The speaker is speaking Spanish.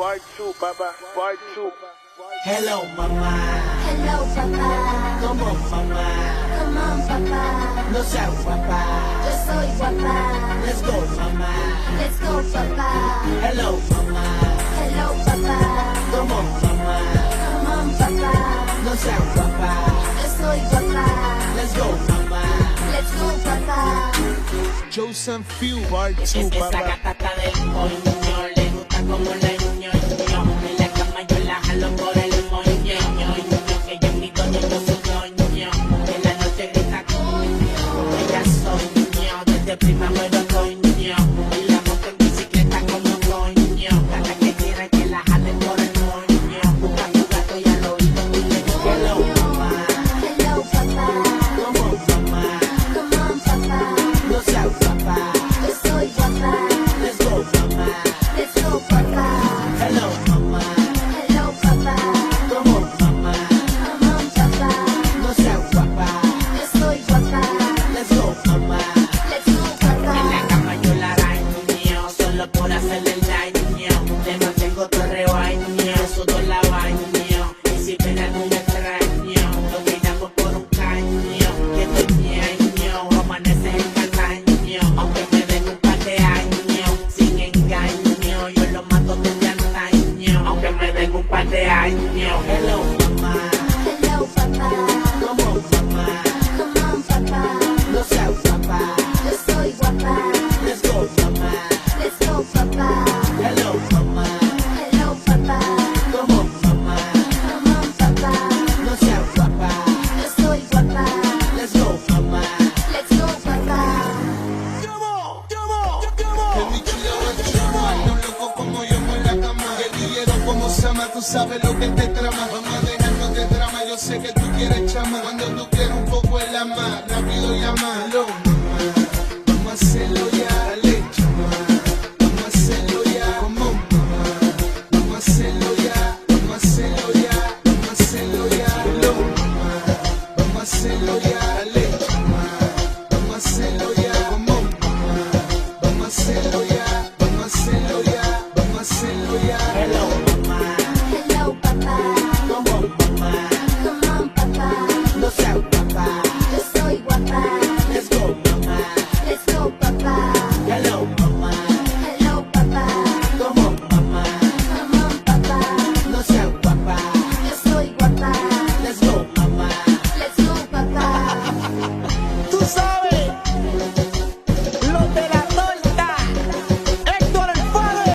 Part 2, papá. Part 2. Hello, mamá. Hello, papá. Come on, mamá. Come on, papá. No seas guapa. Yo soy guapa. Let's go, mamá. Let's go, papá. Hello, mamá. Hello, papá. Come on, mamá. Come on, papá. No seas guapa. Yo soy guapa. Let's go, mamá. Let's go, papá. Joseph Few, Part 2, Esa papá. gata está del moño, le gusta como la ñoño. En la cama yo la jalo por el moño, que yo mi doña, yo su doño. En la noche grita coño, ella soñó desde primavera otoño. Y la monta en bicicleta como coño. Cada que quiera que la jale por el moño. Busca tu gato y al oído dile hello, mamá. Hello, papá. Come on, mamá. Come on, papá. No seas guapa. Yo soy guapa. Let's go, mamá. Let's go, papá. Hello, mamá. Hello, papá. Come on, mamá. Come on, papá. No seas guapa. Yo soy guapa. Let's go, mamá. Let's go, papá. En la cama yo la araño, solo por hacerle el daño. Le mantengo todo el rebaño, sudo la baño. Y si ven algún extraño, lo tiramos por un caño. Que estoy ñeño, amanece en Cataño. Aunque me den un par de años, sin engaño, yo lo mato desde antaño. Aunque me den un par de años. Hello, mamá. Hello, papá. Come on, mamá. Come on, papá. No seas guapa. Yo soy guapa. Let's go, mamá. Let's go, papá. Hello, mamá. Hello, papá. Come on, mamá. Come on, papá. No seas guapa. Yo soy guapa. Let's go, mamá. Let's go, papá. Que mi chula va a llamar, no loco como yo en la cama. Guerrillero como Sama, tú sabes lo que te trama. Vamos a dejarnos de drama, yo sé que tú quieres chama. Cuando tú quieres un poco el ama, rápido llama.